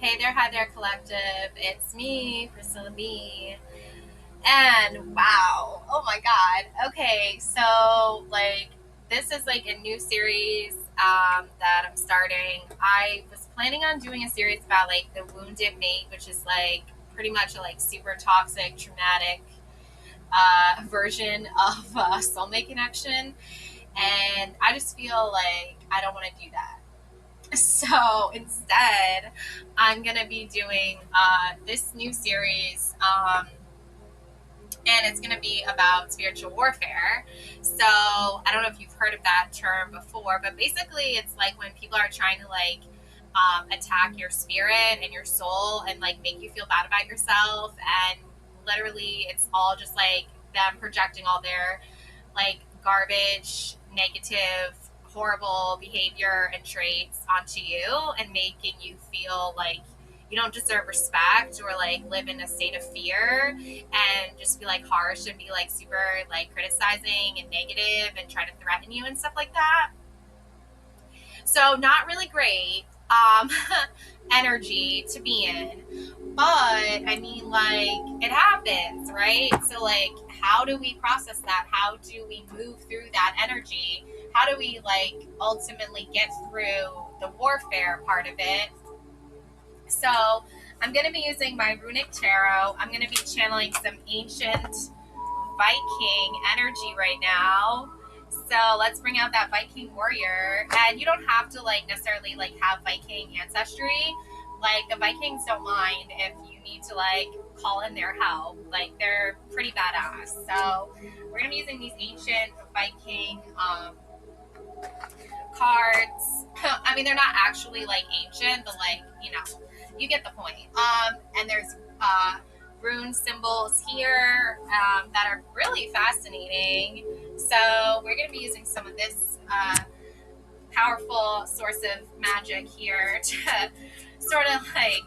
Hi there, collective. It's me, Priscilla B. And wow, oh my god. Okay, so this is like a new series that I'm starting. I was planning on doing a series about like the wounded mate, which is like pretty much a like super toxic, traumatic version of soulmate connection. And I just feel like I don't want to do that. So instead, I'm going to be doing this new series, and it's going to be about spiritual warfare. So I don't know if you've heard of that term before, but basically, it's like when people are trying to attack your spirit and your soul and like make you feel bad about yourself. And literally, it's all just like them projecting all their like garbage, negative, horrible behavior and traits onto you and making you feel like you don't deserve respect or like live in a state of fear and just be like harsh and be like super like criticizing and negative and try to threaten you and stuff like that. So not really great energy to be in. But I mean, like, it happens, right? So, like, how do we process that? How do we move through that energy? How do we, like, ultimately get through the warfare part of it? So, I'm going to be using my Runic Tarot. I'm going to be channeling some ancient Viking energy right now. So let's bring out that Viking warrior. And you don't have to like necessarily like have Viking ancestry. Like the Vikings don't mind if you need to like call in their help. Like they're pretty badass. So we're gonna be using these ancient Viking cards. I mean they're not actually like ancient, but like, you know, you get the point. And there's rune symbols here that are really fascinating. So we're going to be using some of this powerful source of magic here to sort of like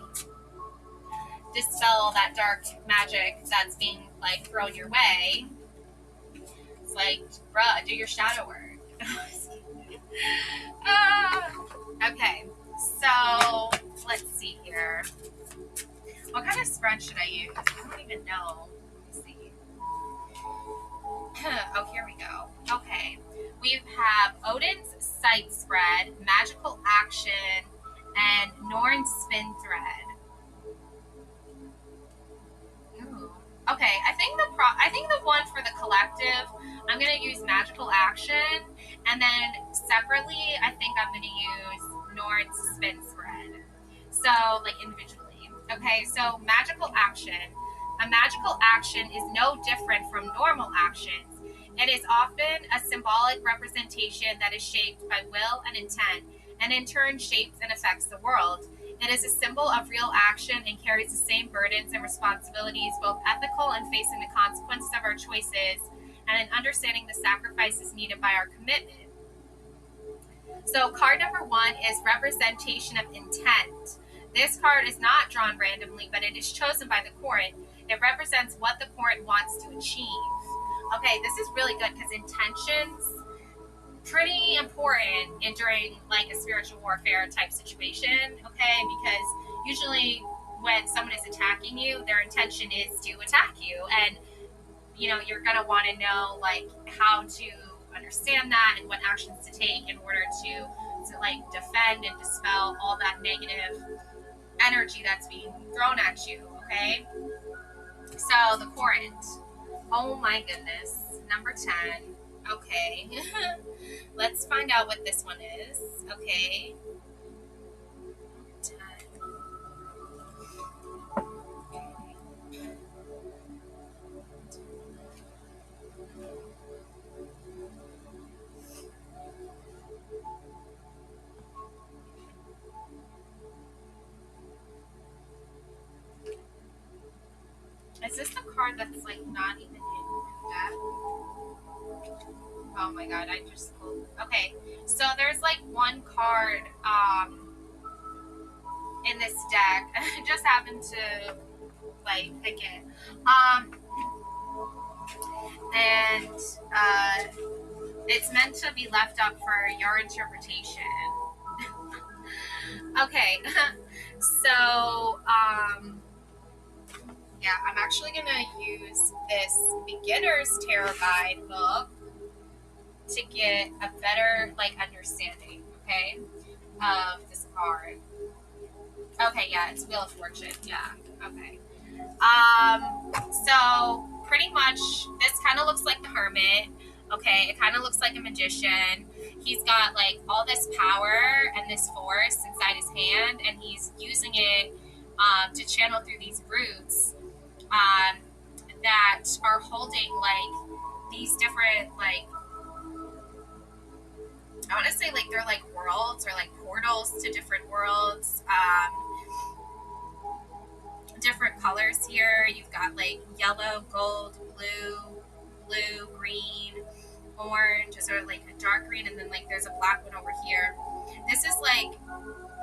dispel all that dark magic that's being like thrown your way. It's like, bruh, do your shadow work. Okay, so let's see here. What kind of spread should I use? I don't even know. Let me see. Oh, here we go. Okay. We have Odin's Sight Spread, Magical Action, and Norn's Spin Thread. Ooh. Okay, I think the one for the collective, I'm gonna use Magical Action, and then separately, I think I'm gonna use Norn's Spin Spread. So, like individually. Okay, so Magical Action. A magical action is no different from normal actions. It is often a symbolic representation that is shaped by will and intent, and in turn shapes and affects the world. It is a symbol of real action and carries the same burdens and responsibilities, both ethical and facing the consequences of our choices, and in understanding the sacrifices needed by our commitment. So, card number 1 is representation of intent. This card is not drawn randomly, but it is chosen by the court. It represents what the court wants to achieve. Okay, this is really good because intentions pretty important in during like a spiritual warfare type situation. Okay, because usually when someone is attacking you, their intention is to attack you, and you know you're gonna want to know like how to understand that and what actions to take in order to like defend and dispel all that negative energy that's being thrown at you. Okay, so the current. Oh my goodness. Number 10. Okay. Let's find out what this one is. Okay. 10. Is this the card that's like not even in that? Oh my god, I just pulled. Okay. So there's like one card in this deck. I just happened to like pick it. And it's meant to be left up for your interpretation. Okay, So, yeah, I'm actually going to use this beginner's tarot guide book to get a better, like, understanding, okay, of this card. Okay, yeah, it's Wheel of Fortune. Yeah, okay. So pretty much this kind of looks like the Hermit. Okay, it kind of looks like a magician. He's got like all this power and this force inside his hand, and he's using it to channel through these roots um, that are holding like these different like I want to say like they're like worlds or like portals to different worlds. Different colors here. You've got like yellow, gold, blue, green, orange, sort of like a dark green, and then like there's a black one over here. This is like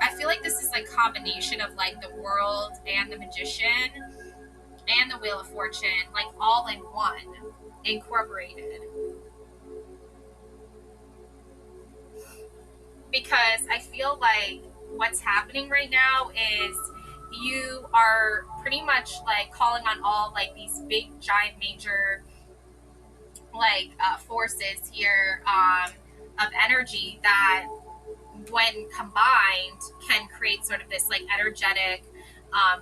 I feel like this is like combination of like the world and the magician and the Wheel of Fortune, like all in one, incorporated. Because I feel like what's happening right now is you are pretty much like calling on all like these big giant major like forces here of energy that when combined can create sort of this like energetic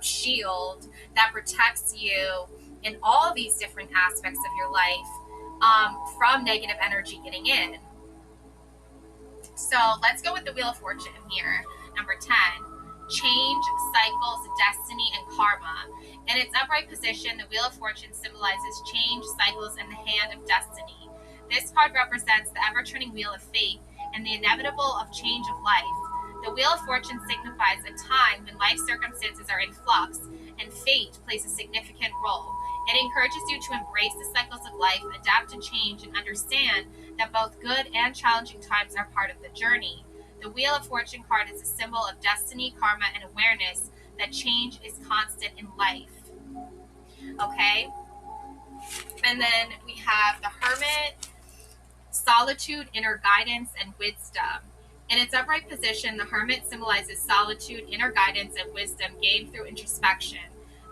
shield that protects you in all these different aspects of your life from negative energy getting in. So let's go with the Wheel of Fortune here. Number 10, change, cycles, destiny, and karma. In its upright position, the Wheel of Fortune symbolizes change, cycles, and the hand of destiny. This card represents the ever-turning wheel of fate and the inevitable of change of life. The Wheel of Fortune signifies a time when life circumstances are in flux and fate plays a significant role. It encourages you to embrace the cycles of life, adapt to change, and understand that both good and challenging times are part of the journey. The Wheel of Fortune card is a symbol of destiny, karma, and awareness that change is constant in life. Okay? And then we have the Hermit, solitude, inner guidance, and wisdom. In its upright position, the Hermit symbolizes solitude, inner guidance, and wisdom gained through introspection.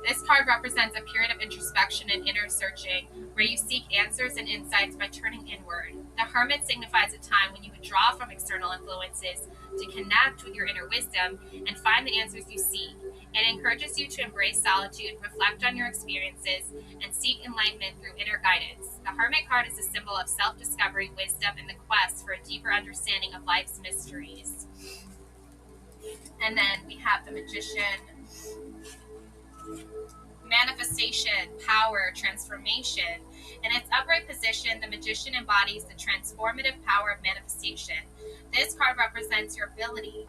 This card represents a period of introspection and inner searching, where you seek answers and insights by turning inward. The Hermit signifies a time when you withdraw from external influences to connect with your inner wisdom and find the answers you seek. It encourages you to embrace solitude, reflect on your experiences, and seek enlightenment through inner guidance. The Hermit card is a symbol of self-discovery, wisdom, and the quest for a deeper understanding of life's mysteries. And then we have the Magician, manifestation, power, transformation. In its upright position, the Magician embodies the transformative power of manifestation. This card represents your ability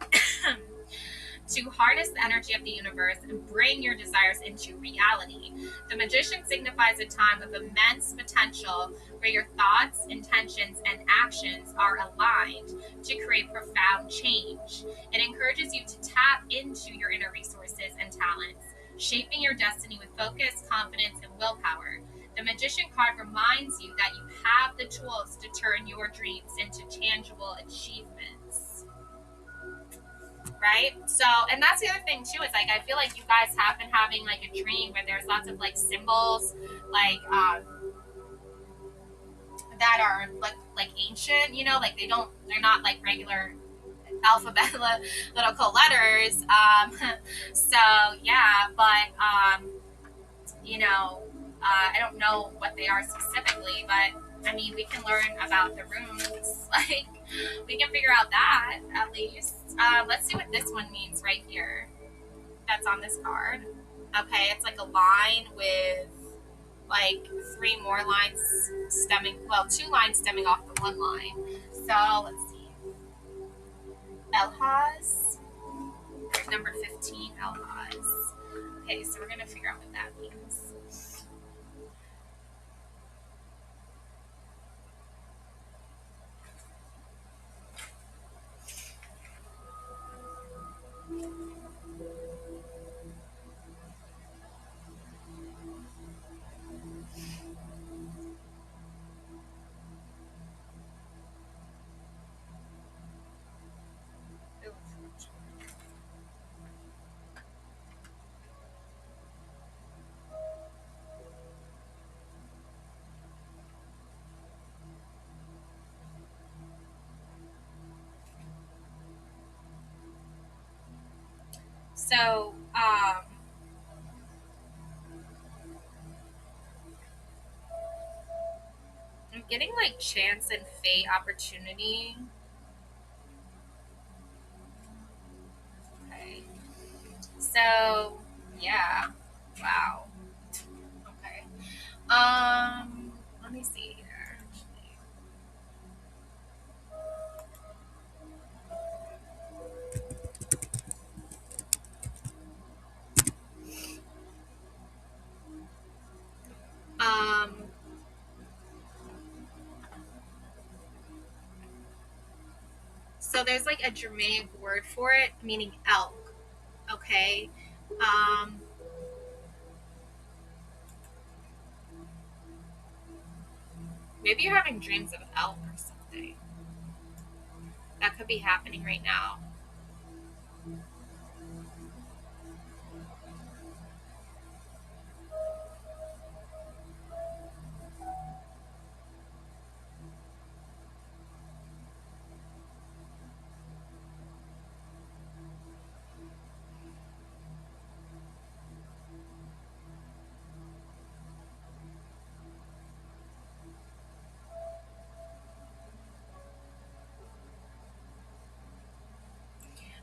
to harness the energy of the universe and bring your desires into reality. The Magician signifies a time of immense potential where your thoughts, intentions, and actions are aligned to create profound change. It encourages you to tap into your inner resources and talents, shaping your destiny with focus, confidence, and willpower. The Magician card reminds you that you have the tools to turn your dreams into tangible achievements. Right? So, and that's the other thing too, is like, I feel like you guys have been having like a dream where there's lots of like symbols, like, that are like ancient, you know, like they're not like regular alphabetical letters. So yeah, but, you know, I don't know what they are specifically, but I mean, we can learn about the runes. Like, we can figure out that at least. Let's see what this one means right here. That's on this card. Okay, it's like a line with like three more lines stemming, well, two lines stemming off the one line. So let's see. Elhaz, number 15, Elhaz. Okay, so we're gonna figure out what that means. So, I'm getting like chance and fate opportunity. Okay. So, yeah. Wow. Okay. Let me see here. Actually. Um, so there's like a Germanic word for it, meaning elk. Okay. Um, maybe you're having dreams of elk or something. That could be happening right now.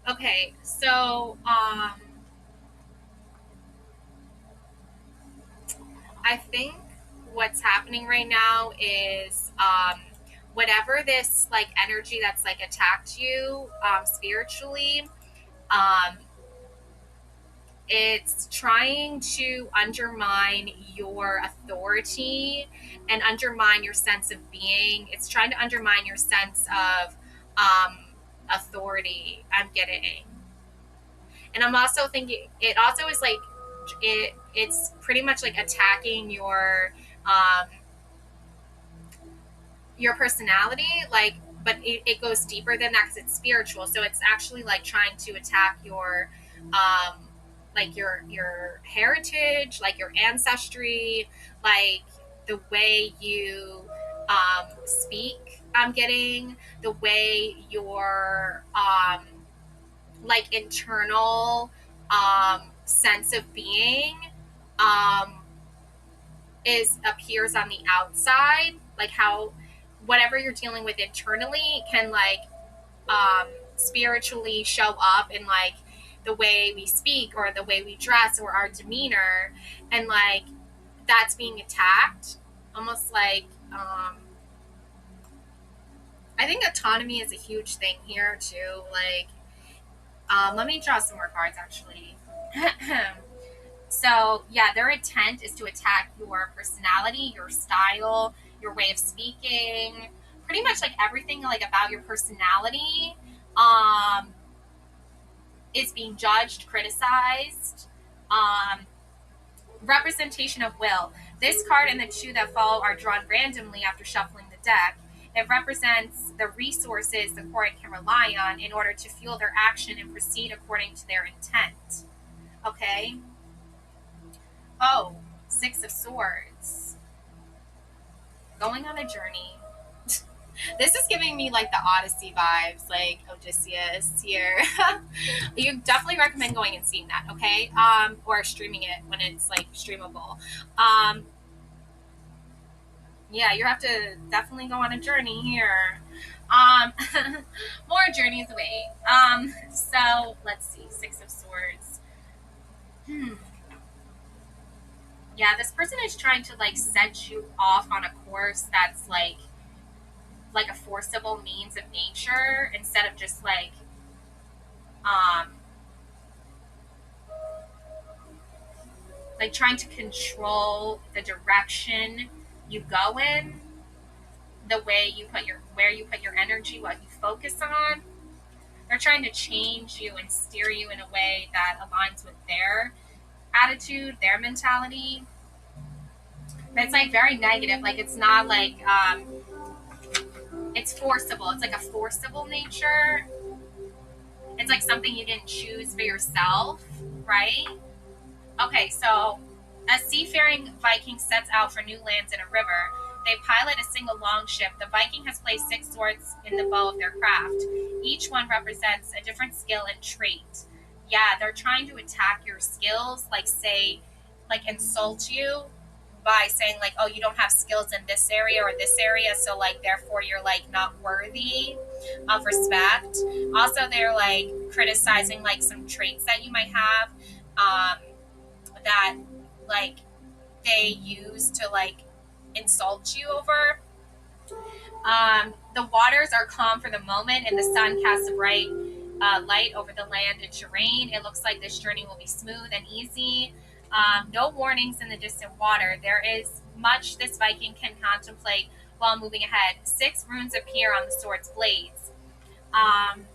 Okay, so I think what's happening right now is whatever this like energy that's like attacked you spiritually, um, it's trying to undermine your authority and undermine your sense of being. It's trying to undermine your sense of um, authority. I'm getting, and I'm also thinking it also is like it's pretty much like attacking um, your personality, like, but it goes deeper than that because it's spiritual. So it's actually like trying to attack um, like your heritage, like your ancestry, like the way you speak. I'm getting the way your like internal sense of being um, is appears on the outside, like how whatever you're dealing with internally can like spiritually show up in like the way we speak or the way we dress or our demeanor, and like that's being attacked, almost like I think autonomy is a huge thing here too. Like let me draw some more cards actually. So, yeah, their intent is to attack your personality, your style, your way of speaking, pretty much like everything like about your personality um, is being judged, criticized. Um, Representation of will. This card and the two that follow are drawn randomly after shuffling the deck. It represents the resources the court can rely on in order to fuel their action and proceed according to their intent. Okay? Oh, Six of Swords. Going on a journey. This is giving me like the Odyssey vibes, like Odysseus here. You definitely recommend going and seeing that, okay? Or streaming it when it's like streamable. Um, yeah, you have to definitely go on a journey here. Um, more journeys away. So let's see, Six of Swords. Hmm. Yeah, this person is trying to like set you off on a course that's like a forcible means of nature instead of just um like trying to control the direction you go in, the way you put your where you put your energy, what you focus on. They're trying to change you and steer you in a way that aligns with their attitude, their mentality. But it's like very negative. Like it's not like it's forcible. It's like a forcible nature. It's like something you didn't choose for yourself, right? Okay, so a seafaring Viking sets out for new lands in a river. They pilot a single longship. The Viking has placed six swords in the bow of their craft. Each one represents a different skill and trait. Yeah, they're trying to attack your skills, like say, like insult you by saying like, oh, you don't have skills in this area or this area, so like therefore you're like not worthy of respect. Also, they're like criticizing like some traits that you might have, that like they use to like insult you over. The waters are calm for the moment, and the sun casts a bright light over the land and terrain. It looks like this journey will be smooth and easy. No warnings in the distant water. There is much this Viking can contemplate while moving ahead. 6 runes appear on the sword's blades. Um,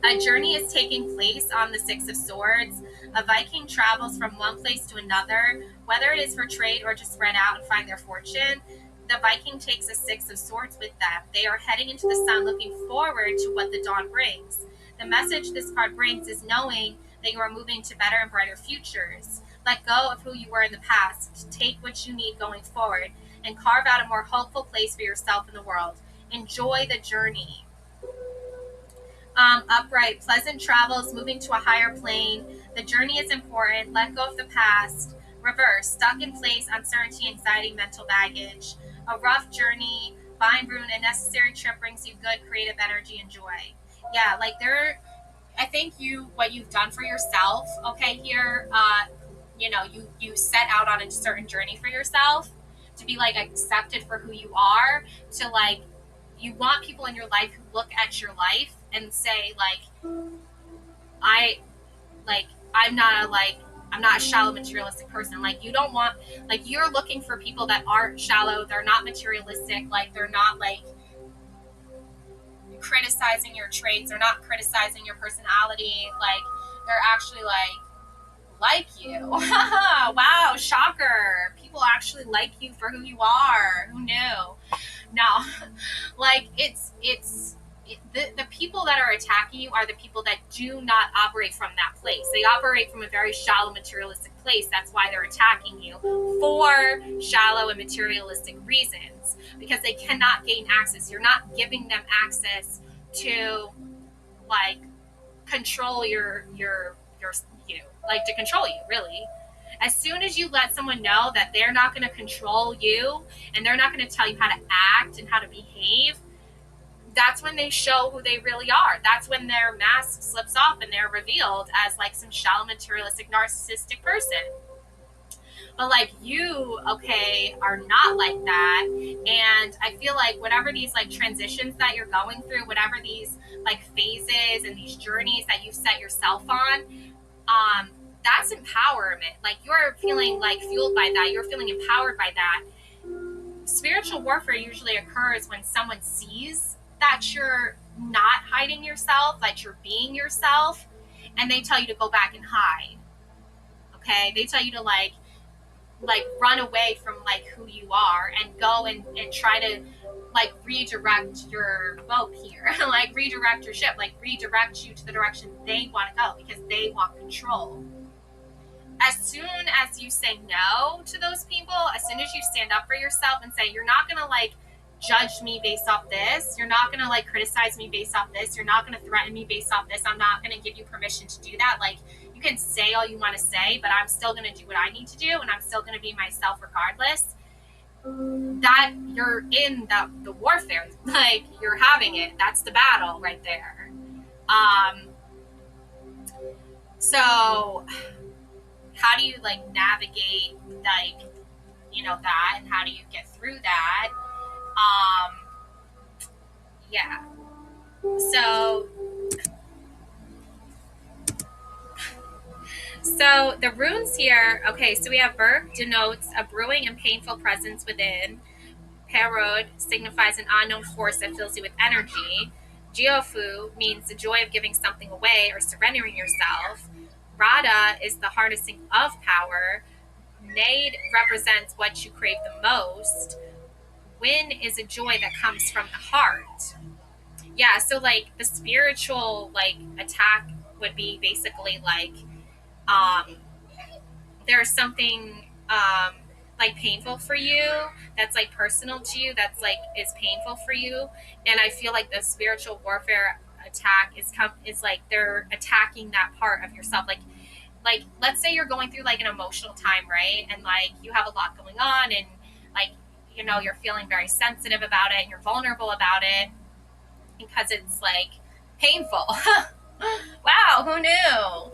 a journey is taking place on the Six of Swords. A Viking travels from one place to another, whether it is for trade or to spread out and find their fortune. The Viking takes a Six of Swords with them. They are heading into the sun, looking forward to what the dawn brings. The message this card brings is knowing that you are moving to better and brighter futures. Let go of who you were in the past. Take what you need going forward and carve out a more hopeful place for yourself in the world. Enjoy the journey. Upright, pleasant travels, moving to a higher plane. The journey is important. Let go of the past. Reverse, stuck in place, uncertainty, anxiety, mental baggage. A rough journey, bind rune, a necessary trip brings you good creative energy and joy. Yeah, like I think what you've done for yourself, okay, here, you set out on a certain journey for yourself to be like accepted for who you are, to like, you want people in your life who look at your life and say like, I like I'm not a shallow materialistic person. Like you don't want, like you're looking for people that aren't shallow, they're not materialistic, like they're not like criticizing your traits, they're not criticizing your personality, like they're actually like you. Wow, shocker. People actually like you for who you are. Who knew? No. Like the people that are attacking you are the people that do not operate from that place. They operate from a very shallow materialistic place. That's why they're attacking you, for shallow and materialistic reasons, because they cannot gain access. You're not giving them access to like control your you, like to control you, really. As soon as you let someone know that they're not going to control you and they're not going to tell you how to act and how to behave, that's when they show who they really are. That's when their mask slips off and they're revealed as like some shallow, materialistic, narcissistic person. But like you, okay, are not like that. And I feel like whatever these like transitions that you're going through, whatever these like phases and these journeys that you set yourself on, that's empowerment. Like you're feeling like fueled by that. You're feeling empowered by that. Spiritual warfare usually occurs when someone sees that you're not hiding yourself, that you're being yourself, and they tell you to go back and hide. Okay, they tell you to like run away from like who you are and go and try to like redirect your boat here, like redirect your ship, like redirect you to the direction they want to go because they want control. As soon as you say no to those people, as soon as you stand up for yourself and say, you're not going to like judge me based off this, you're not going to like criticize me based off this, you're not going to threaten me based off this, I'm not going to give you permission to do that. Like you can say all you want to say, but I'm still going to do what I need to do, and I'm still going to be myself regardless. That you're in the warfare, like you're having it. That's the battle right there. So how do you like navigate like that, and how do you get through that? Yeah. So the runes here, okay, so we have Berg denotes a brewing and painful presence within. Parod signifies an unknown force that fills you with energy. Geofu means the joy of giving something away or surrendering yourself. Rada is the harnessing of power. Nade represents what you crave the most. Win is a joy that comes from the heart. Yeah, so like the spiritual like attack would be basically like there's something like painful for you that's like personal to you, that's like is painful for you. And I feel like the spiritual warfare attack is like they're attacking that part of yourself. Like let's say you're going through like an emotional time, right? And like you have a lot going on, and like you're feeling very sensitive about it and you're vulnerable about it because it's like painful. Wow, who knew?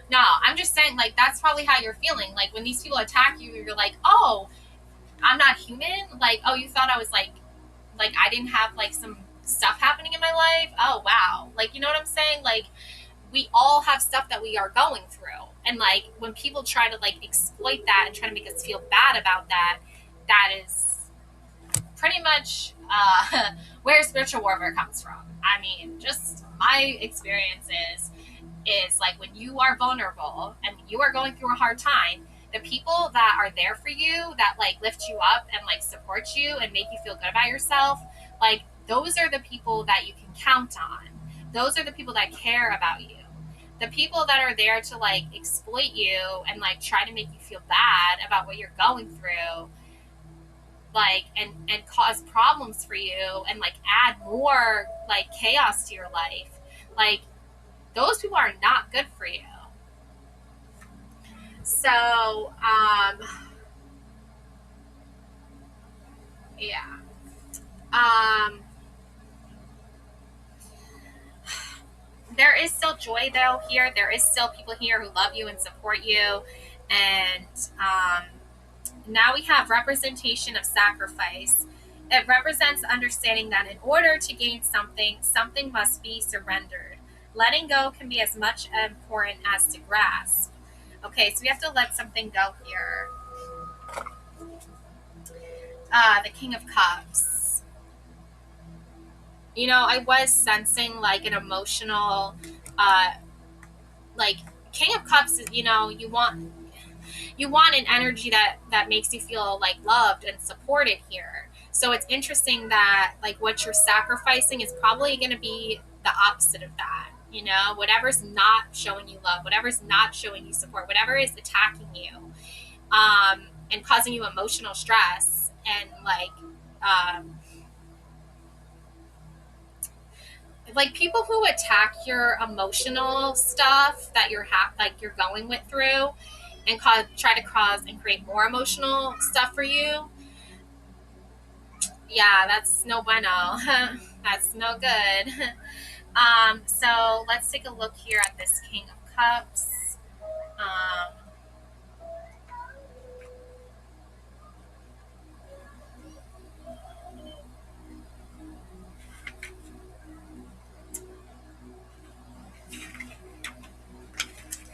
No, I'm just saying, like, that's probably how you're feeling. Like, when these people attack you, you're like, oh, I'm not human. Like, oh, you thought I was like I didn't have like some stuff happening in my life. Oh, wow. Like, you know what I'm saying? Like, we all have stuff that we are going through. And like, when people try to like exploit that and try to make us feel bad about that, that is pretty much where spiritual warfare comes from. I mean, just my experiences is like when you are vulnerable and you are going through a hard time, the people that are there for you, that like lift you up and like support you and make you feel good about yourself, like those are the people that you can count on. Those are the people that care about you. The people that are there to like exploit you and like try to make you feel bad about what you're going through, like and cause problems for you and like add more like chaos to your life, like those people are not good for you. So yeah, there is still joy though here. There is still people here who love you and support you. And now we have representation of sacrifice. It represents understanding that in order to gain something, something must be surrendered. Letting go can be as much important as to grasp. Okay, so we have to let something go here. The King of Cups. I was sensing like an emotional, like King of Cups is, you want an energy that makes you feel like loved and supported here. So it's interesting that like what you're sacrificing is probably going to be the opposite of that. Whatever's not showing you love, whatever's not showing you support, whatever is attacking you, and causing you emotional stress and like people who attack your emotional stuff that you're going with through and try to cause and create more emotional stuff for you. Yeah, that's no bueno. That's no good. So let's take a look here at this King of Cups.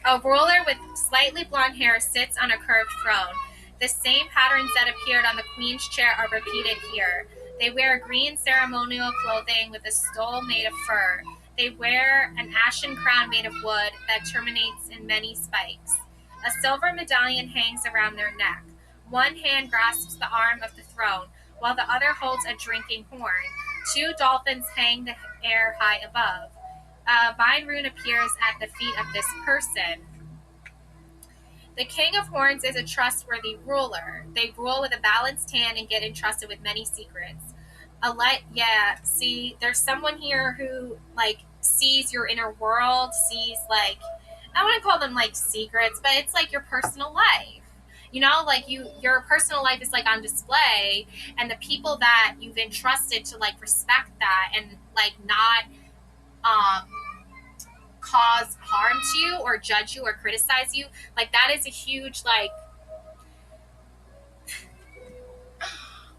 A ruler with slightly blonde hair sits on a curved throne. The same patterns that appeared on the queen's chair are repeated here. They wear green ceremonial clothing with a stole made of fur. They wear an ashen crown made of wood that terminates in many spikes. A silver medallion hangs around their neck. One hand grasps the arm of the throne, while the other holds a drinking horn. Two dolphins hang the air high above. A vine rune appears at the feet of this person. The King of Horns is a trustworthy ruler. They rule with a balanced hand and get entrusted with many secrets. See, there's someone here who like sees your inner world, sees like I wouldn't call them like secrets, but it's like your personal life. Like your personal life is like on display, and the people that you've entrusted to like respect that and like not cause harm to you or judge you or criticize you, like that is a huge like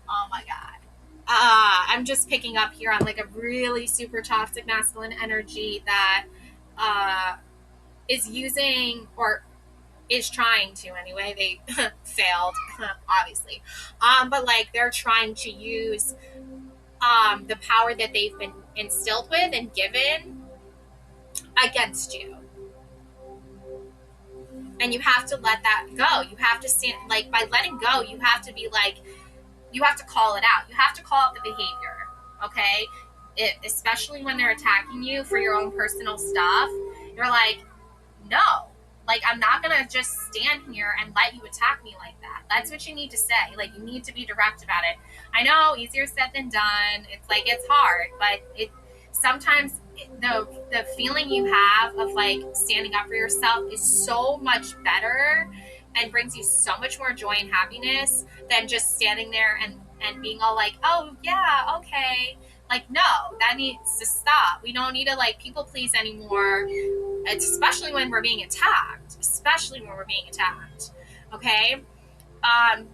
oh my god. I'm just picking up here on like a really super toxic masculine energy that is using or is trying to anyway. They failed obviously, but like they're trying to use the power that they've been instilled with and given against you. And you have to let that go. You have to stand, like by letting go, you have to be like, you have to call it out. You have to call out the behavior, okay? Especially when they're attacking you for your own personal stuff. You're like, no, like I'm not gonna just stand here and let you attack me like that. That's what you need to say. Like you need to be direct about it. I know, easier said than done. It's like it's hard, but sometimes the feeling you have of like standing up for yourself is so much better and brings you so much more joy and happiness than just standing there and being all like, oh yeah, okay. Like, no, that needs to stop. We don't need to like people please anymore. It's especially when we're being attacked. Especially when we're being attacked. Okay. Um,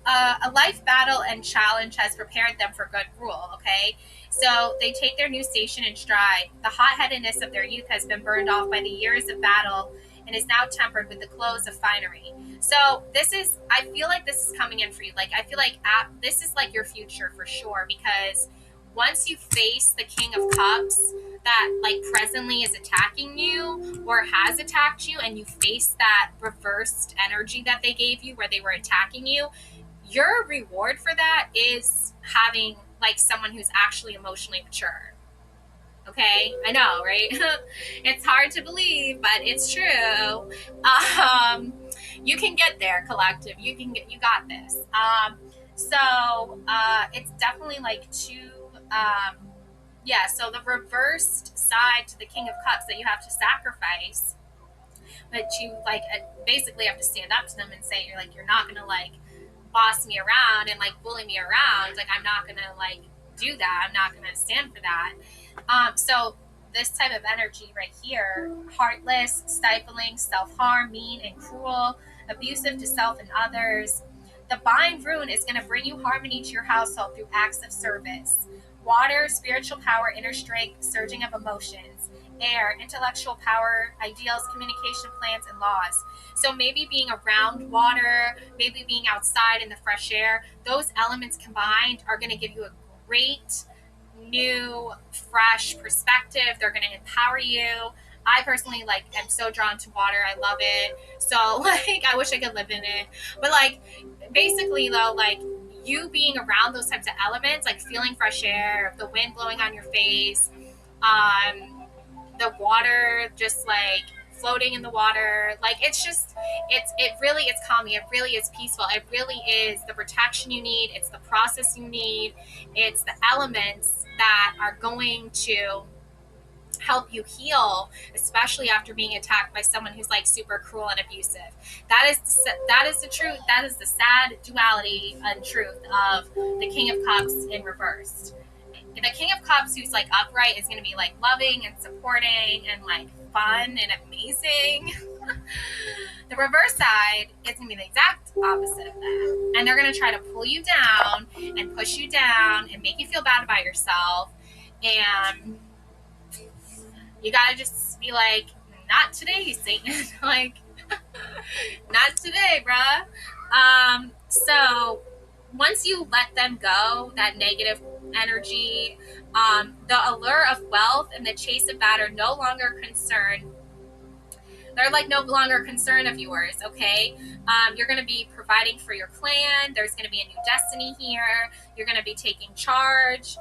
a life battle and challenge has prepared them for good rule, okay? So they take their new station in stride. The hot headedness of their youth has been burned off by the years of battle and is now tempered with the clothes of finery. So I feel like this is coming in for you. Like, I feel like this is like your future for sure, because once you face the King of Cups that like presently is attacking you or has attacked you, and you face that reversed energy that they gave you where they were attacking you, your reward for that is having like someone who's actually emotionally mature. Okay, I know, right? It's hard to believe, but it's true. um you can get there, collective. You got this. It's definitely like two. Yeah, so the reversed side to the King of Cups that you have to sacrifice, but you like basically have to stand up to them and say you're not gonna like boss me around and like bully me around. Like, I'm not gonna like do that. I'm not gonna stand for that. So this type of energy right here: heartless, stifling, self-harm, mean and cruel, abusive to self and others. The bind rune is going to bring you harmony to your household through acts of service. Water, spiritual power, inner strength, surging of emotions. Air, intellectual power, ideals, communication plans, and laws. So maybe being around water, maybe being outside in the fresh air, those elements combined are going to give you a great new fresh perspective. They're going to empower you. I personally like am so drawn to water. I love it. So like I wish I could live in it. But like basically though, like you being around those types of elements, like feeling fresh air, the wind blowing on your face, the water just like floating in the water, like it really is calming. It really is peaceful. It really is the protection you need. It's the process you need. It's the elements that are going to help you heal, especially after being attacked by someone who's like super cruel and abusive. That is the truth. That is the sad duality and truth of the King of Cups in reversed. The King of Cups who's like upright is going to be like loving and supporting and like fun and amazing. The reverse side is going to be the exact opposite of that. And they're going to try to pull you down and push you down and make you feel bad about yourself. And you got to just be like, not today, Satan. Like, not today, bruh. So once you let them go, that negative energy, the allure of wealth and the chase of that are no longer concern. They're like no longer concern of yours, okay? You're going to be providing for your clan. There's going to be a new destiny here. You're going to be taking charge.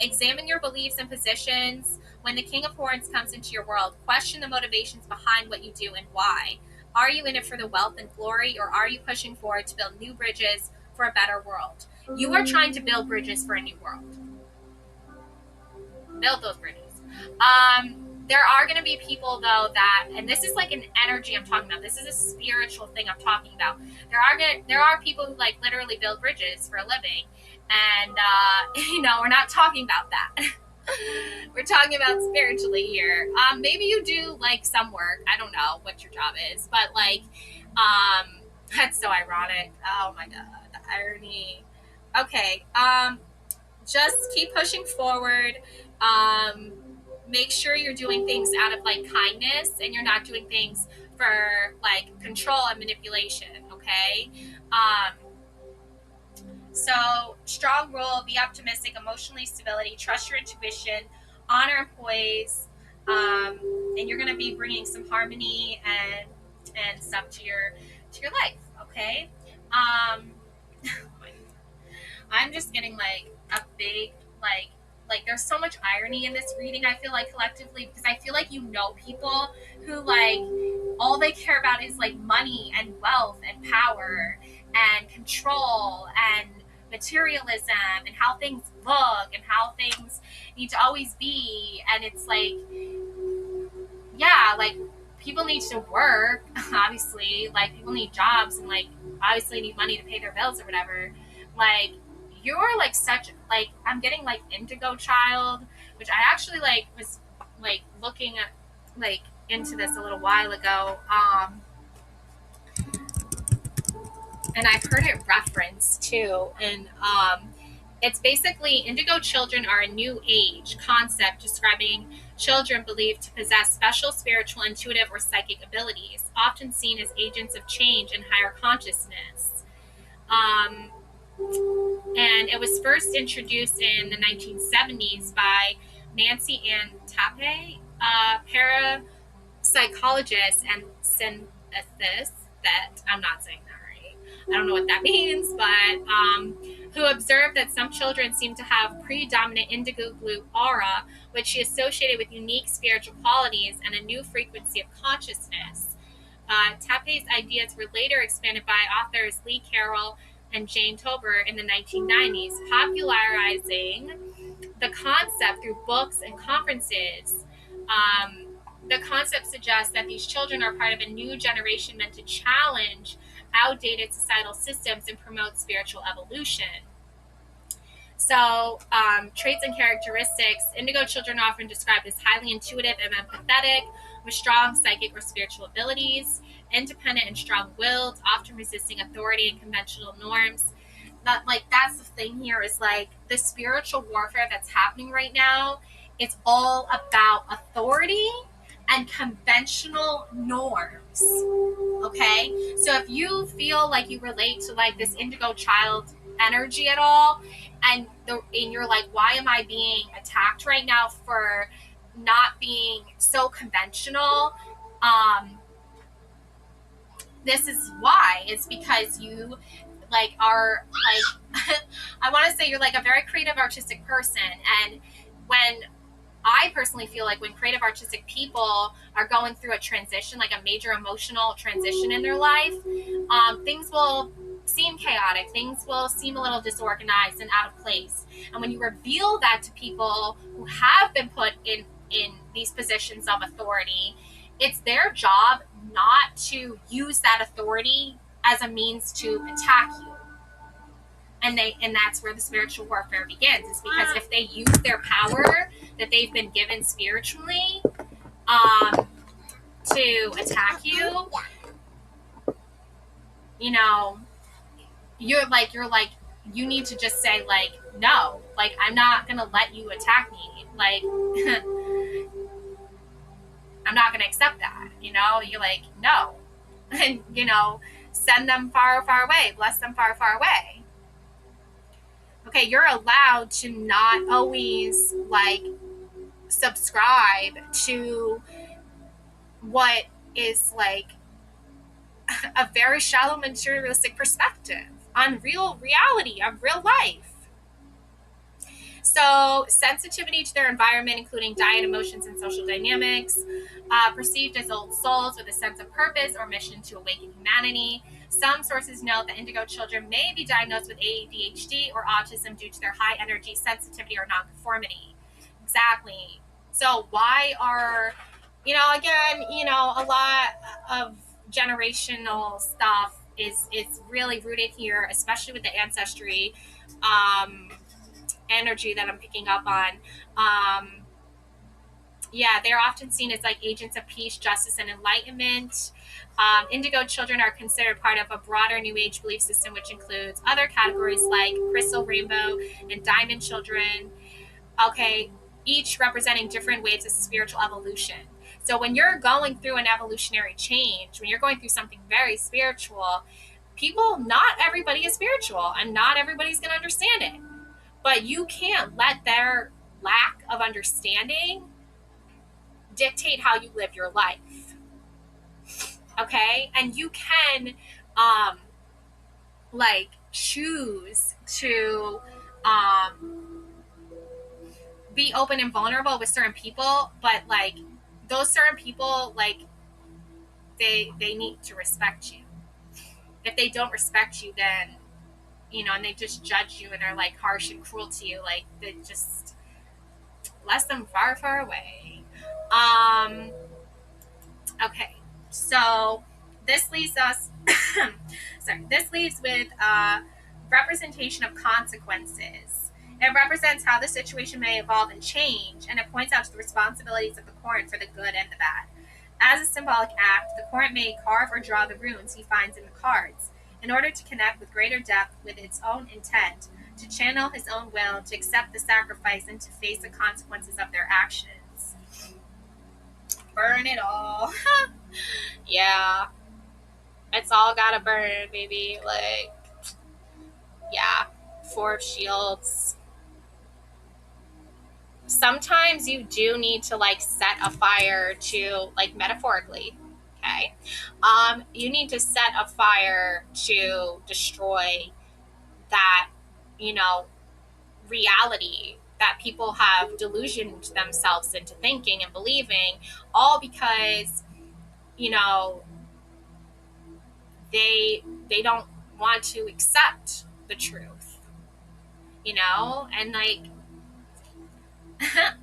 Examine your beliefs and positions. When the King of Horns comes into your world, question the motivations behind what you do and why. Are you in it for the wealth and glory, or are you pushing forward to build new bridges for a better world? You are trying to build bridges for a new world. Build those bridges. There are going to be people though that, and this is like an energy I'm talking about. This is a spiritual thing I'm talking about. There are people who like literally build bridges for a living, and we're not talking about that. We're talking about spiritually here. Maybe you do like some work. I don't know what your job is, but like, that's so ironic. Oh my god, the irony. Okay. Just keep pushing forward. Make sure you're doing things out of like kindness and you're not doing things for like control and manipulation. Okay. So strong rule, be optimistic, emotionally stability, trust your intuition, honor employees, and you're going to be bringing some harmony and stuff to your life. Okay. I'm just getting like a big like there's so much irony in this reading. I feel like collectively, because I feel like people who like all they care about is like money and wealth and power and control and materialism and how things look and how things need to always be. And it's like, yeah, like people need to work, obviously, like people need jobs and like obviously need money to pay their bills or whatever. Like you're like such like I'm getting like indigo child, which I actually like was like looking at like into this a little while ago. And I've heard it referenced too. And it's basically indigo children are a new age concept describing children believed to possess special spiritual, intuitive, or psychic abilities, often seen as agents of change and higher consciousness. Um, and it was first introduced in the 1970s by Nancy Ann Tappe, parapsychologist and synthesist. That I'm not saying that right. I don't know what that means, but who observed that some children seem to have predominant indigo blue aura, which she associated with unique spiritual qualities and a new frequency of consciousness. Tappe's ideas were later expanded by authors Lee Carroll and Jane Tober in the 1990s, popularizing the concept through books and conferences. Um, the concept suggests that these children are part of a new generation meant to challenge outdated societal systems and promote spiritual evolution. So, traits and characteristics. Indigo children are often described as highly intuitive and empathetic, with strong psychic or spiritual abilities, independent and strong-willed, often resisting authority and conventional norms. That like that's the thing here is like the spiritual warfare that's happening right now. It's all about authority and conventional norms. Okay, so if you feel like you relate to like this indigo child energy at all, and you're like, why am I being attacked right now for not being so conventional? This is why. It's because you like are like I want to say you're like a very creative artistic person, and when I personally feel like when creative artistic people are going through a transition, like a major emotional transition in their life, things will seem chaotic. Things will seem a little disorganized and out of place. And when you reveal that to people who have been put in these positions of authority, it's their job not to use that authority as a means to attack you. And that's where the spiritual warfare begins, is because if they use their power that they've been given spiritually to attack you, you know, you're like you need to just say like, no, like I'm not gonna let you attack me, like I'm not gonna accept that, you know. You're like, no. And you know, send them far, far away, bless them far, far away. Okay, you're allowed to not always like subscribe to what is like a very shallow materialistic perspective on real reality, of real life. So, sensitivity to their environment, including diet, emotions, and social dynamics, perceived as old souls with a sense of purpose or mission to awaken humanity. Some sources note that indigo children may be diagnosed with ADHD or autism due to their high energy, sensitivity, or nonconformity. Exactly. So, why are, you know, again, you know, a lot of generational stuff is really rooted here, especially with the ancestry energy that I'm picking up on. Yeah, they're often seen as like agents of peace, justice, and enlightenment. Indigo children are considered part of a broader New Age belief system, which includes other categories like crystal, rainbow, and diamond children. Okay, each representing different waves of spiritual evolution. So when you're going through an evolutionary change, when you're going through something very spiritual, people, not everybody is spiritual, and not everybody's going to understand it. But you can't let their lack of understanding dictate how you live your life. Okay? And you can like choose to be open and vulnerable with certain people, but like those certain people, like they need to respect you. If they don't respect you, then and they just judge you and are like harsh and cruel to you. Like, they just bless them far, far away. Okay, so this leaves us. Sorry, this leaves with representation of consequences. It represents how the situation may evolve and change, and it points out to the responsibilities of the Corant for the good and the bad. As a symbolic act, the Corant may carve or draw the runes he finds in the cards, in order to connect with greater depth with its own intent, to channel his own will, to accept the sacrifice, and to face the consequences of their actions. Burn it all. Yeah. It's all gotta burn, baby. Like, yeah. Four of Shields. Sometimes you do need to like set a fire to, like, metaphorically, okay? You need to set a fire to destroy that, reality that people have delusioned themselves into thinking and believing, all because, you know, they don't want to accept the truth, and like,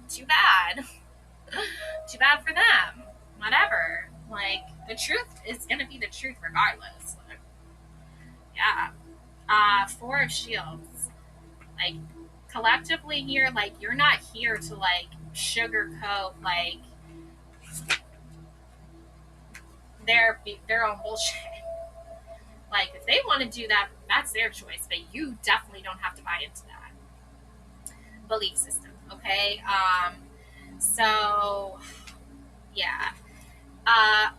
too bad. Too bad for them. Whatever. Like, the truth is gonna be the truth regardless. Like, yeah. Four of Shields. Like, collectively here, like, you're not here to like sugarcoat like their own bullshit. Like, if they want to do that, that's their choice, but you definitely don't have to buy into that belief system. Okay. So yeah.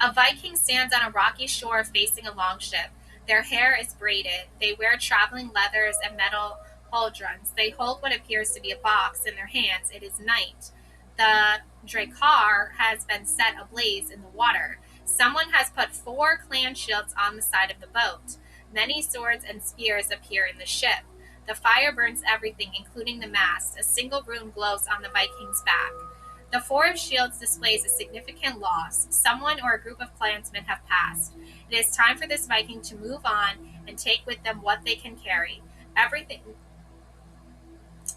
A Viking stands on a rocky shore facing a longship. Their hair is braided. They wear traveling leathers and metal pauldrons. They hold what appears to be a box in their hands. It is night. The Drakkar has been set ablaze in the water. Someone has put 4 clan shields on the side of the boat. Many swords and spears appear in the ship. The fire burns everything, including the mast. A single rune glows on the Viking's back. The Four of Shields displays a significant loss. Someone or a group of clansmen have passed. It is time for this Viking to move on and take with them what they can carry. Everything.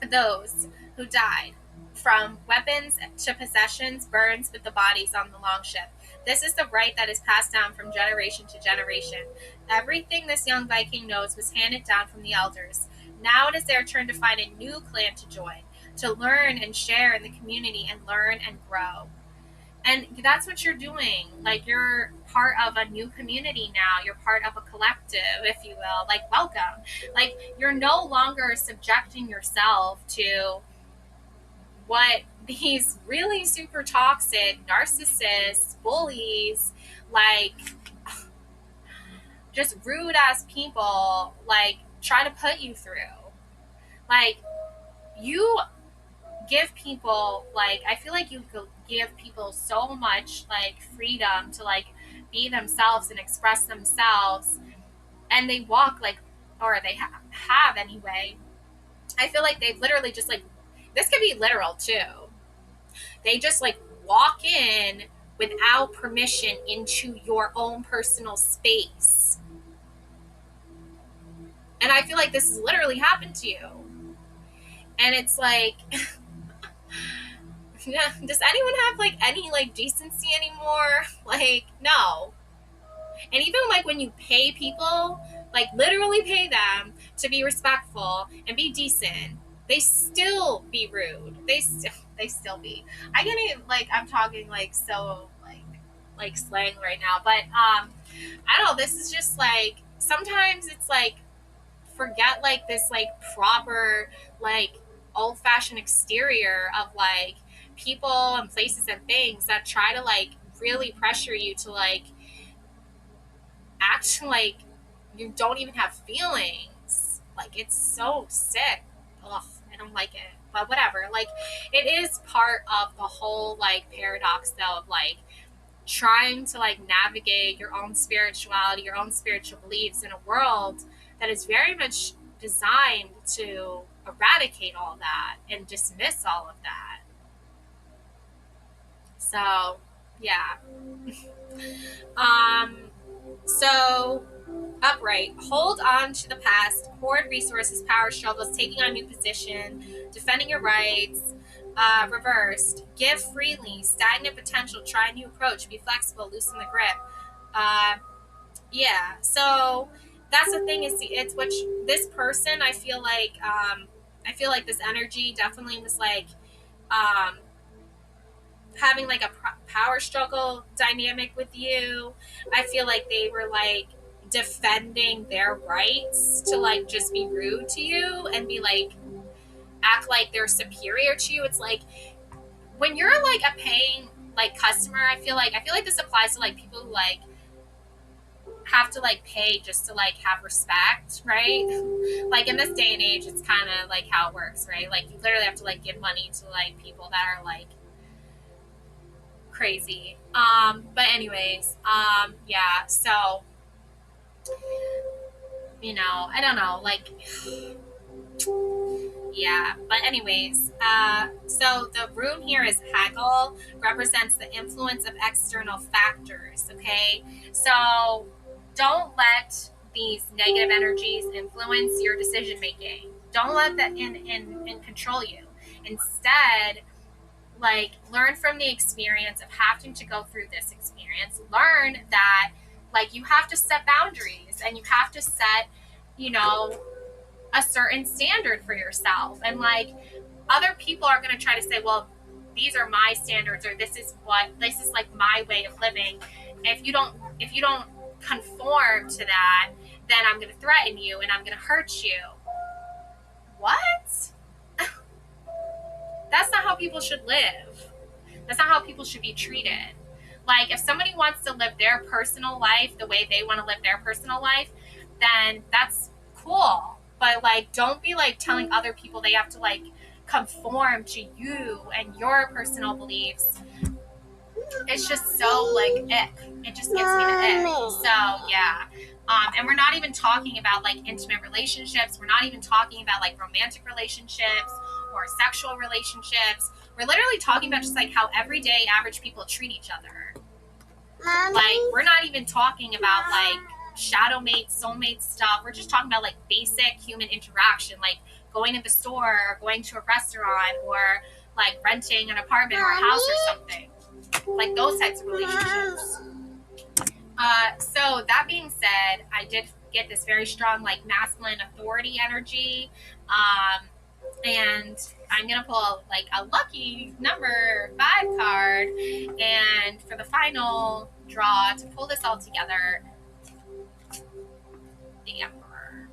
Those who died, from weapons to possessions, burns with the bodies on the longship. This is the right that is passed down from generation to generation. Everything this young Viking knows was handed down from the elders. Now it is their turn to find a new clan to join, to learn and share in the community and learn and grow. And that's what you're doing. Like, you're part of a new community now. You're part of a collective, if you will. Like, welcome. Like, you're no longer subjecting yourself to what these really super toxic narcissists, bullies, like, just rude ass people, like, try to put you through. Like, you give people, like, I feel like you give people so much like freedom to like be themselves and express themselves, and they walk like, or they have anyway. I feel like they've literally just like, this could be literal too, they just like walk in without permission into your own personal space. And I feel like this has literally happened to you. And it's like, does anyone have like any like decency anymore? Like, no. And even like when you pay people, like literally pay them to be respectful and be decent, they still be rude. They still be. I can't even, like, I'm talking like so like slang right now, but I don't know, this is just like, sometimes it's like, forget like this like proper like old fashioned exterior of like people and places and things that try to like really pressure you to like act like you don't even have feelings. Like, it's so sick. Ugh, I don't like it. But whatever. Like, it is part of the whole like paradox though of like trying to like navigate your own spirituality, your own spiritual beliefs in a world that is very much designed to eradicate all that and dismiss all of that. So, yeah. So, upright, hold on to the past, hoard resources, power struggles, taking on new position, defending your rights. Reversed, give freely, stagnant potential, try a new approach, be flexible, loosen the grip. Yeah, so that's the thing, is it's which this person, I feel like this energy definitely was like um, having like a power struggle dynamic with you. I feel like they were like defending their rights to like just be rude to you and be like act like they're superior to you. It's like when you're like a paying like customer, I feel like this applies to like people who like have to like pay just to like have respect, right? Like in this day and age, it's kind of like how it works, right? Like you literally have to like give money to like people that are like crazy. But anyways, yeah, so I don't know, like yeah, but anyways, so the rune here is haggle, represents the influence of external factors, okay? So don't let these negative energies influence your decision making. Don't let that in control you. Instead, like learn from the experience of having to go through this experience. Learn that like you have to set boundaries and you have to set, a certain standard for yourself. And like other people are going to try to say, well, these are my standards, or this is like my way of living. If you don't conform to that, then I'm going to threaten you and I'm going to hurt you. What? That's not how people should live. That's not how people should be treated. Like if somebody wants to live their personal life the way they want to live their personal life, then that's cool. But like don't be like telling other people they have to like conform to you and your personal beliefs. It's just so like ick. It just gives me the ick. So yeah. And we're not even talking about like intimate relationships. We're not even talking about like romantic relationships or sexual relationships. We're literally talking about just like how everyday average people treat each other. Mommy. Like we're not even talking about like shadow mates, soulmate stuff. We're just talking about like basic human interaction, like going to the store or going to a restaurant or like renting an apartment or a house or something. Like those types of relationships. So that being said, I did get this very strong like masculine authority energy. And I'm going to pull like a lucky number 5 card. And for the final draw to pull this all together, the Emperor.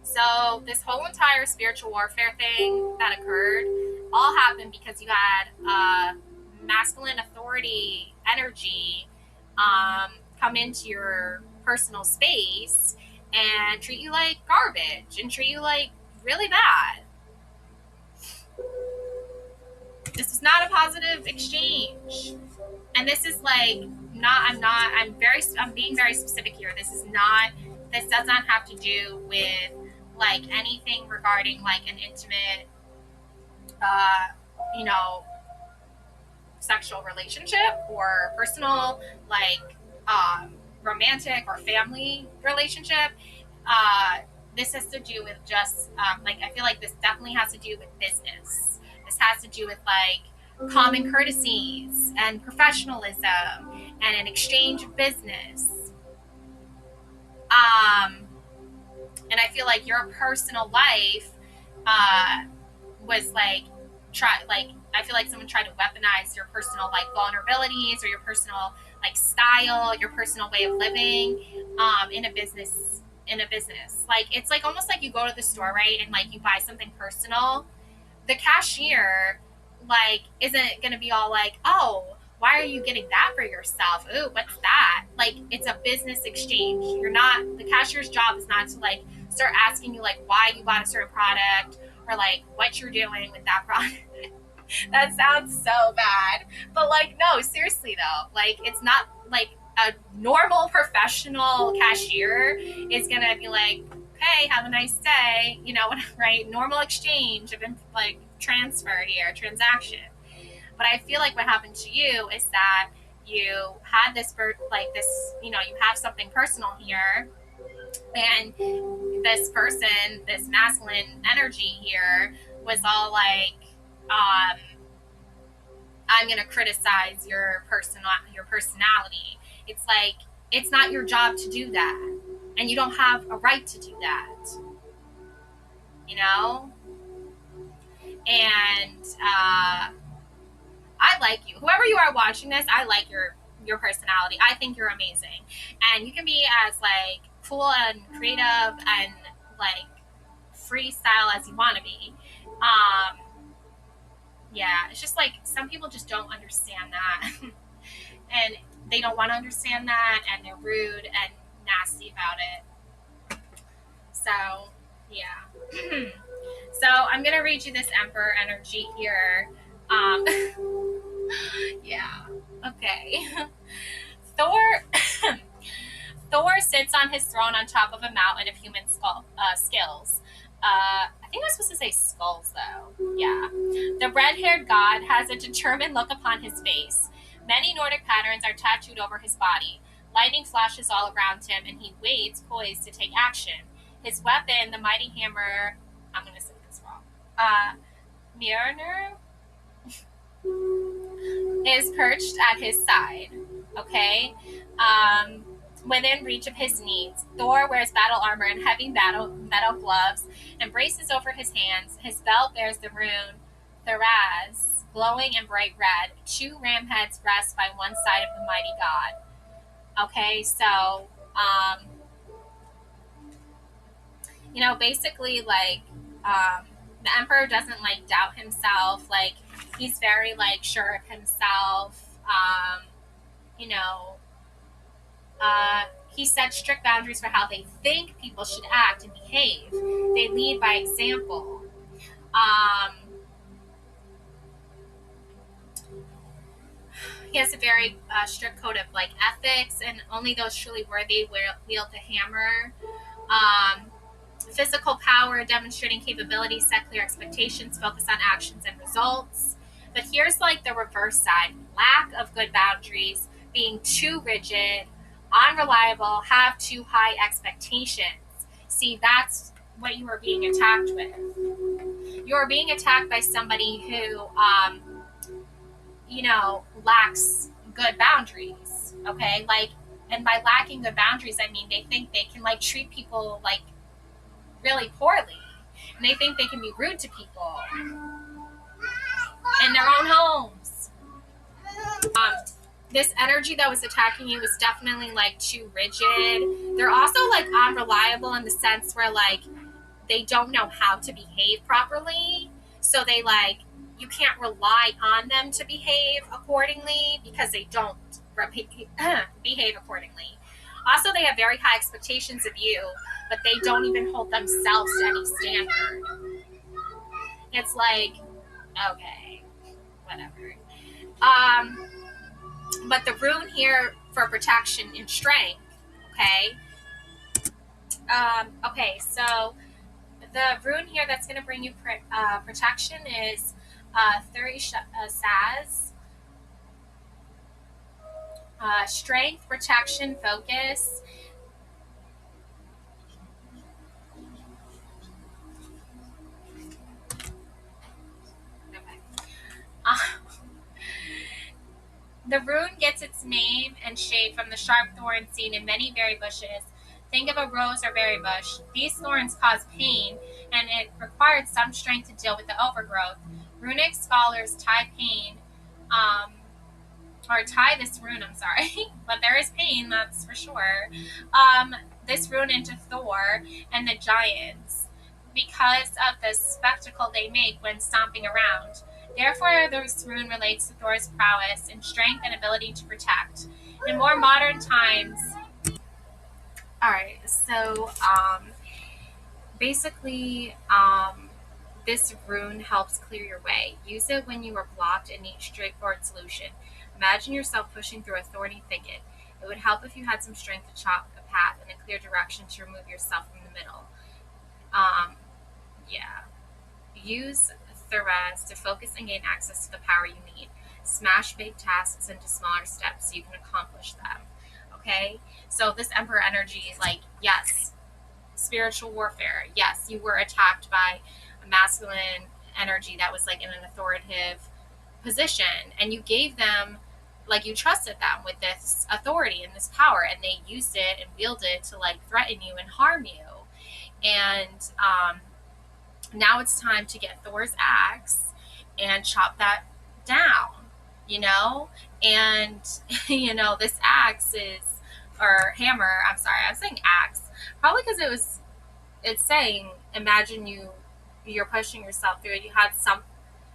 So this whole entire spiritual warfare thing that occurred all happened because you had masculine authority energy come into your personal space and treat you like garbage and treat you like really bad. This is not a positive exchange. And this is like I'm being very specific here. This does not have to do with like anything regarding like an intimate sexual relationship or personal like romantic or family relationship. This has to do with just I feel like this definitely has to do with business. This has to do with like common courtesies and professionalism and an exchange of business. And I feel like your personal life was like I feel like someone tried to weaponize your personal like vulnerabilities or your personal like style, your personal way of living in a business. Like it's like almost like you go to the store, right, and like you buy something personal. The cashier like isn't gonna be all like, oh, why are you getting that for yourself? Ooh, what's that? Like it's a business exchange. The cashier's job is not to like start asking you like why you bought a certain product or like what you're doing with that product. That sounds so bad. But like no, seriously though, like it's not like a normal professional cashier is gonna be like, hey, have a nice day, right? Normal exchange of like transfer here, transaction. But I feel like what happened to you is that you had this you have something personal here, and this person, this masculine energy here, was all like, I'm going to criticize your personality. It's like, it's not your job to do that, and you don't have a right to do that, you know. And I like you, whoever you are watching this. I like your personality. I think you're amazing, and you can be as like cool and creative and like freestyle as you want to be. Yeah, it's just like some people just don't understand that. And they don't want to understand that, and they're rude and nasty about it. So yeah. So I'm gonna read you this Emperor energy here. um yeah, okay. Thor Thor sits on his throne on top of a mountain of human skills. I think I was supposed to say skulls, though. Yeah. The red-haired god has a determined look upon his face. Many Nordic patterns are tattooed over his body. Lightning flashes all around him, and he waits, poised to take action. His weapon, the mighty hammer, I'm going to say this wrong, Mjolnir, is perched at his side. Okay? Within reach of his needs. Thor wears battle armor and heavy metal gloves and braces over his hands. His belt bears the rune Theraz, glowing and bright red. 2 ram heads rest by one side of the mighty god. Okay, so, basically, like, the Emperor doesn't, like, doubt himself. Like, he's very, like, sure of himself. You know, he sets strict boundaries for how they think people should act and behave. They lead by example. He has a very strict code of like ethics, and only those truly worthy wield the hammer. Physical power, demonstrating capabilities, set clear expectations, focus on actions and results. But here's like the reverse side: lack of good boundaries, being too rigid, unreliable, have too high expectations. See, that's what you are being attacked with. You are being attacked by somebody who, lacks good boundaries. Okay, like, and by lacking good boundaries, I mean they think they can like treat people like really poorly, and they think they can be rude to people in their own homes. This energy that was attacking you was definitely like too rigid. They're also like unreliable in the sense where like they don't know how to behave properly. So they like, you can't rely on them to behave accordingly because they don't behave accordingly. Also, they have very high expectations of you, but they don't even hold themselves to any standard. It's like, okay, whatever. But the rune here for protection and strength, okay? Okay, so the rune here that's going to bring you protection is Saz. Strength, protection, focus. Okay. The rune gets its name and shape from the sharp thorns seen in many berry bushes. Think of a rose or berry bush. These thorns cause pain, and it required some strength to deal with the overgrowth. Runic scholars tie pain, or tie this rune, I'm sorry, but there is pain, that's for sure. This rune into Thor and the giants because of the spectacle they make when stomping around. Therefore, this rune relates to Thor's prowess in strength and ability to protect. In more modern times, alright, so basically, this rune helps clear your way. Use it when you are blocked and need straightforward solution. Imagine yourself pushing through a thorny thicket. It would help if you had some strength to chop a path in a clear direction to remove yourself from the middle. Yeah. Use Theraz to focus and gain access to the power you need. smash big tasks into smaller steps so you can accomplish them. Okay? So this Emperor energy, like, yes, spiritual warfare. Yes, you were attacked by a masculine energy that was like in an authoritative position, and you gave them, like, you trusted them with this authority and this power, and they used it and wielded it to like threaten you and harm you. And now it's time to get Thor's axe and chop that down, you know? And, you know, this axe is, or hammer, I'm sorry, I'm saying axe, probably because it's saying, imagine you're pushing yourself through it. You had some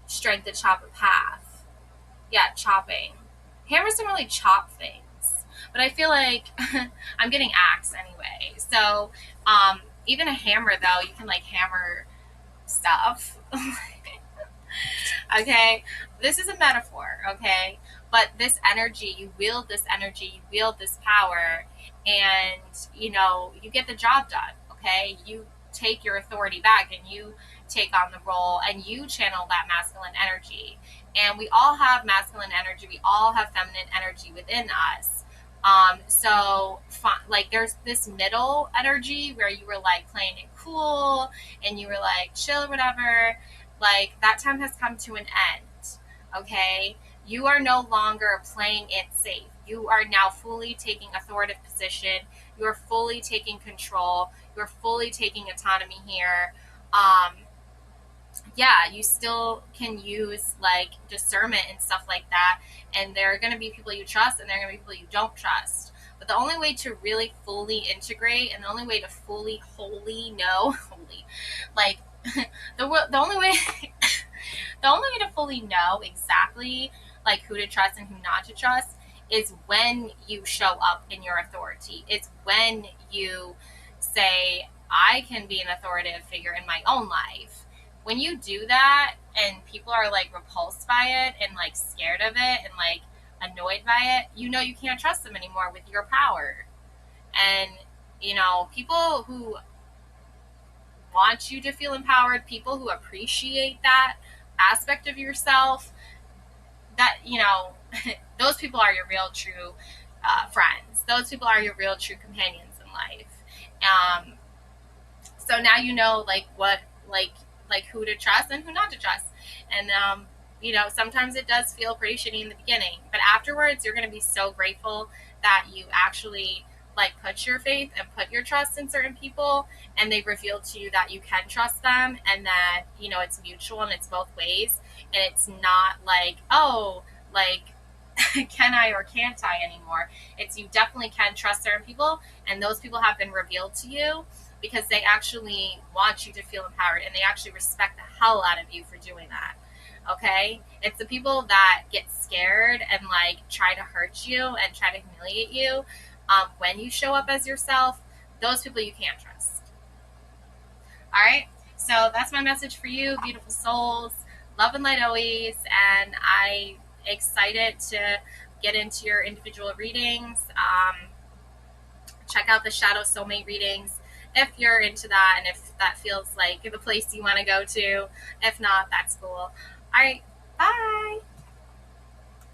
strength to chop a path. Yeah, chopping. Hammers don't really chop things, but I feel like I'm getting axe anyway. So, even a hammer though, you can like hammer stuff. Okay, this is a metaphor. Okay, but this energy, you wield this energy, you wield this power, and you know you get the job done. Okay, you take your authority back and you take on the role and you channel that masculine energy. And we all have masculine energy, we all have feminine energy within us. So like there's this middle energy where you were like playing it cool and you were like chill or whatever. Like that time has come to an end. Okay, you are no longer playing it safe. You are now fully taking authoritative position. You are fully taking control. You're fully taking autonomy here. Yeah, you still can use like discernment and stuff like that. And there are going to be people you trust and there are going to be people you don't trust. But the only way to really fully integrate and the only way to fully, wholly know, holy, like the only way, the only way to fully know exactly like who to trust and who not to trust is when you show up in your authority. It's when you say, I can be an authoritative figure in my own life. When you do that and people are like repulsed by it and like scared of it and like annoyed by it, you know you can't trust them anymore with your power. And you know, people who want you to feel empowered, people who appreciate that aspect of yourself, that, you know, those people are your real true friends. Those people are your real true companions in life. So now you know like what like who to trust and who not to trust. And you know, sometimes it does feel pretty shitty in the beginning, but afterwards you're going to be so grateful that you actually like put your faith and put your trust in certain people and they revealed to you that you can trust them and that, you know, it's mutual and it's both ways, and it's not like, oh, like can I or can't I anymore. It's you definitely can trust certain people, and those people have been revealed to you because they actually want you to feel empowered and they actually respect the hell out of you for doing that. Okay? It's the people that get scared and like try to hurt you and try to humiliate you when you show up as yourself. Those people you can't trust. All right? So that's my message for you, beautiful souls. Love and light always. And I'm excited to get into your individual readings. Check out the Shadow Soulmate readings if you're into that and if that feels like the place you want to go to. If not, that's cool. All right. Bye.